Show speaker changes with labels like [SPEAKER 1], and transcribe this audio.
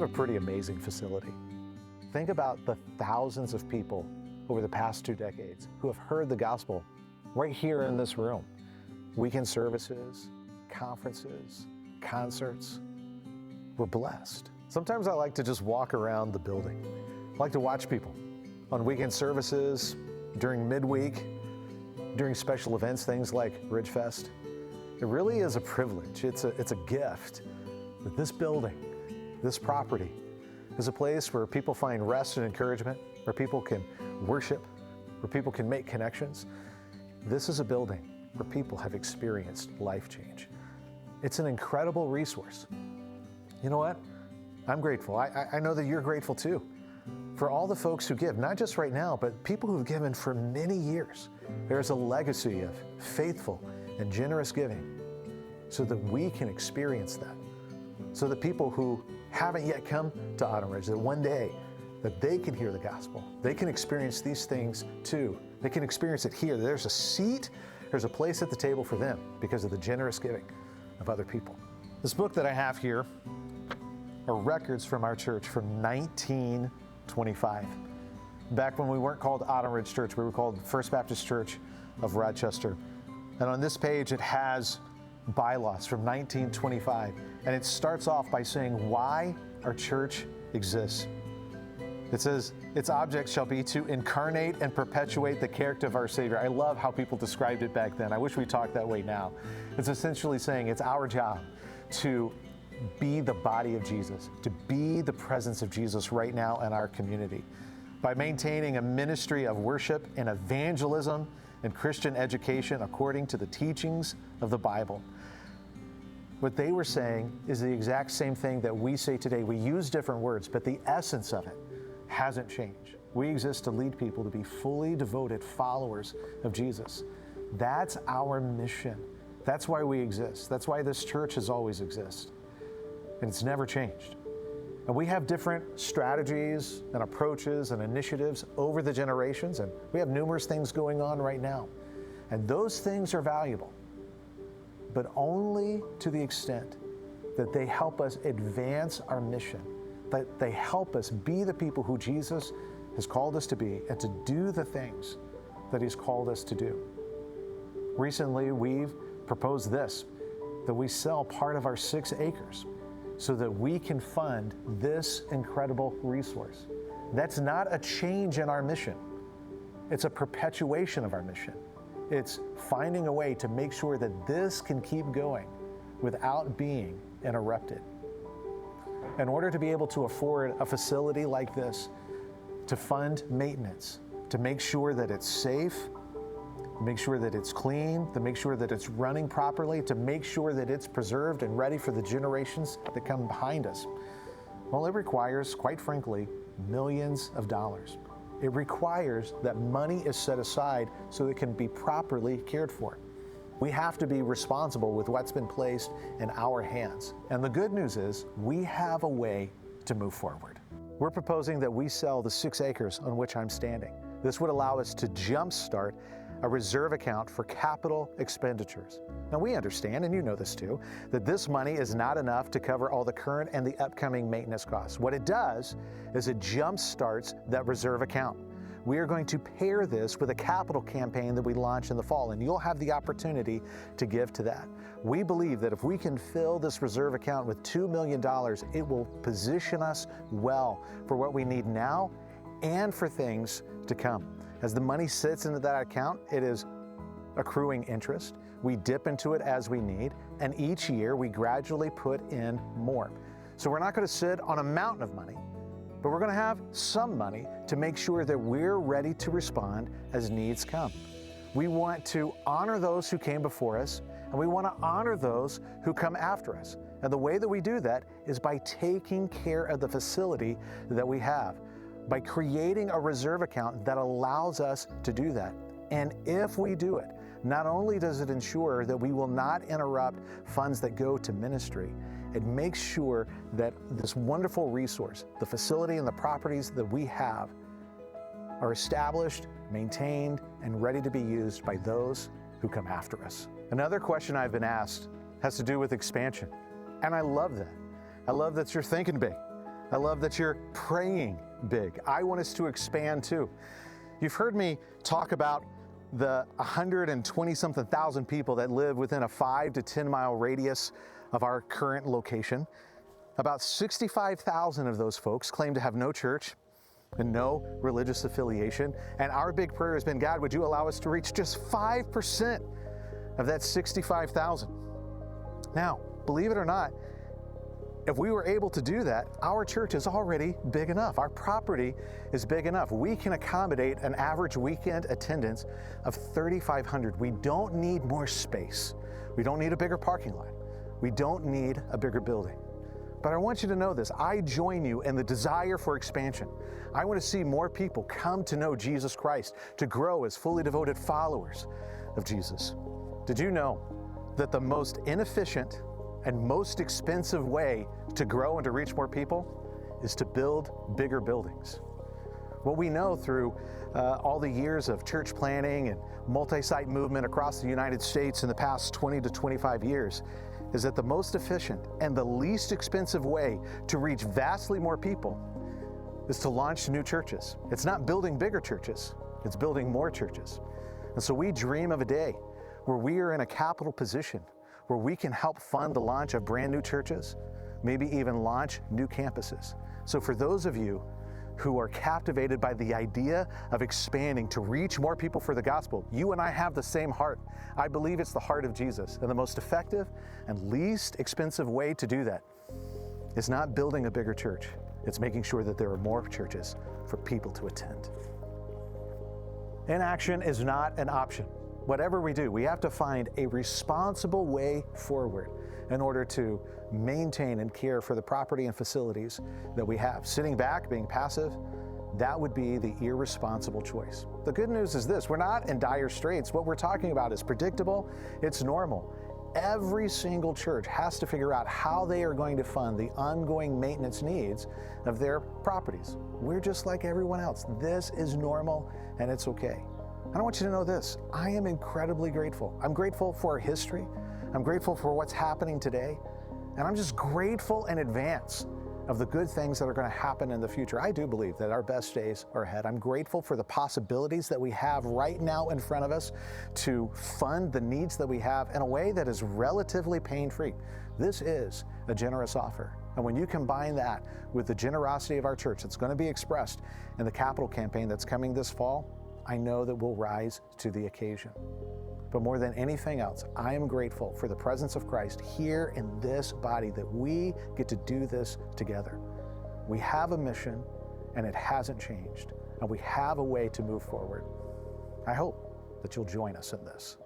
[SPEAKER 1] have a pretty amazing facility. Think about the thousands of people over the past 2 decades who have heard the gospel right here in this room. Weekend services, conferences, concerts. We're blessed. Sometimes I like to just walk around the building. I like to watch people on weekend services, during midweek, during special events, things like Ridge Fest. It really is a privilege. It's a gift that this building, this property, is a place where people find rest and encouragement, where people can worship, where people can make connections. This is a building where people have experienced life change. It's an incredible resource. You know what? I'm grateful. I know that you're grateful too for all the folks who give, not just right now, but people who've given for many years. There's a legacy of faithful and generous giving so that we can experience that. So that people who haven't yet come to Autumn Ridge, that one day that they can hear the gospel, they can experience these things too. They can experience it here. There's a seat, there's a place at the table for them because of the generous giving of other people. This book that I have here are records from our church from 1925. Back when we weren't called Autumn Ridge Church, we were called First Baptist Church of Rochester. And on this page, it has bylaws from 1925. And it starts off by saying why our church exists. It says, its object shall be to incarnate and perpetuate the character of our Savior. I love how people described it back then. I wish we talked that way now. It's essentially saying it's our job to be the body of Jesus, to be the presence of Jesus right now in our community. By maintaining a ministry of worship and evangelism and Christian education according to the teachings of the Bible. What they were saying is the exact same thing that we say today. We use different words, but the essence of it hasn't changed. We exist to lead people to be fully devoted followers of Jesus. That's our mission. That's why we exist. That's why this church has always existed. And it's never changed. And we have different strategies and approaches and initiatives over the generations, and we have numerous things going on right now. And those things are valuable, but only to the extent that they help us advance our mission, that they help us be the people who Jesus has called us to be and to do the things that He's called us to do. Recently, we've proposed this, that we sell part of our 6 acres so that we can fund this incredible resource. That's not a change in our mission. It's a perpetuation of our mission. It's finding a way to make sure that this can keep going without being interrupted. In order to be able to afford a facility like this, to fund maintenance, to make sure that it's safe, to make sure that it's clean, to make sure that it's running properly, to make sure that it's preserved and ready for the generations that come behind us, well, it requires, quite frankly, millions of dollars. It requires that money is set aside so it can be properly cared for. We have to be responsible with what's been placed in our hands. And the good news is we have a way to move forward. We're proposing that we sell the 6 acres on which I'm standing. This would allow us to jumpstart a reserve account for capital expenditures. Now we understand, and you know this too, that this money is not enough to cover all the current and the upcoming maintenance costs. What it does is it jumpstarts that reserve account. We are going to pair this with a capital campaign that we launch in the fall, and you'll have the opportunity to give to that. We believe that if we can fill this reserve account with $2 million, it will position us well for what we need now and for things to come. As the money sits into that account, it is accruing interest. We dip into it as we need, and each year we gradually put in more. So we're not going to sit on a mountain of money, but we're going to have some money to make sure that we're ready to respond as needs come. We want to honor those who came before us, and we want to honor those who come after us. And the way that we do that is by taking care of the facility that we have, by creating a reserve account that allows us to do that. And if we do it, not only does it ensure that we will not interrupt funds that go to ministry, it makes sure that this wonderful resource, the facility and the properties that we have, are established, maintained, and ready to be used by those who come after us. Another question I've been asked has to do with expansion. And I love that. I love that you're thinking big. I love that you're praying big. I want us to expand too. You've heard me talk about the 120-something thousand people that live within a 5 to 10 mile radius of our current location. About 65,000 of those folks claim to have no church and no religious affiliation. And our big prayer has been, God, would you allow us to reach just 5% of that 65,000? Now, believe it or not, if we were able to do that, our church is already big enough. Our property is big enough. We can accommodate an average weekend attendance of 3,500. We don't need more space. We don't need a bigger parking lot. We don't need a bigger building. But I want you to know this. I join you in the desire for expansion. I want to see more people come to know Jesus Christ, to grow as fully devoted followers of Jesus. Did you know that the most inefficient and most expensive way to grow and to reach more people is to build bigger buildings? What we know through all the years of church planning and multi-site movement across the United States in the past 20 to 25 years is that the most efficient and the least expensive way to reach vastly more people is to launch new churches. It's not building bigger churches, it's building more churches. And so we dream of a day where we are in a capital position where we can help fund the launch of brand new churches, maybe even launch new campuses. So for those of you who are captivated by the idea of expanding to reach more people for the gospel, you and I have the same heart. I believe it's the heart of Jesus. And the most effective and least expensive way to do that is not building a bigger church. It's making sure that there are more churches for people to attend. Inaction is not an option. Whatever we do, we have to find a responsible way forward in order to maintain and care for the property and facilities that we have. Sitting back, being passive, that would be the irresponsible choice. The good news is this: we're not in dire straits. What we're talking about is predictable, it's normal. Every single church has to figure out how they are going to fund the ongoing maintenance needs of their properties. We're just like everyone else. This is normal and it's okay. And I want you to know this: I am incredibly grateful. I'm grateful for our history. I'm grateful for what's happening today. And I'm just grateful in advance of the good things that are going to happen in the future. I do believe that our best days are ahead. I'm grateful for the possibilities that we have right now in front of us to fund the needs that we have in a way that is relatively pain-free. This is a generous offer. And when you combine that with the generosity of our church that's going to be expressed in the capital campaign that's coming this fall, I know that we'll rise to the occasion. But more than anything else, I am grateful for the presence of Christ here in this body, that we get to do this together. We have a mission and it hasn't changed, and we have a way to move forward. I hope that you'll join us in this.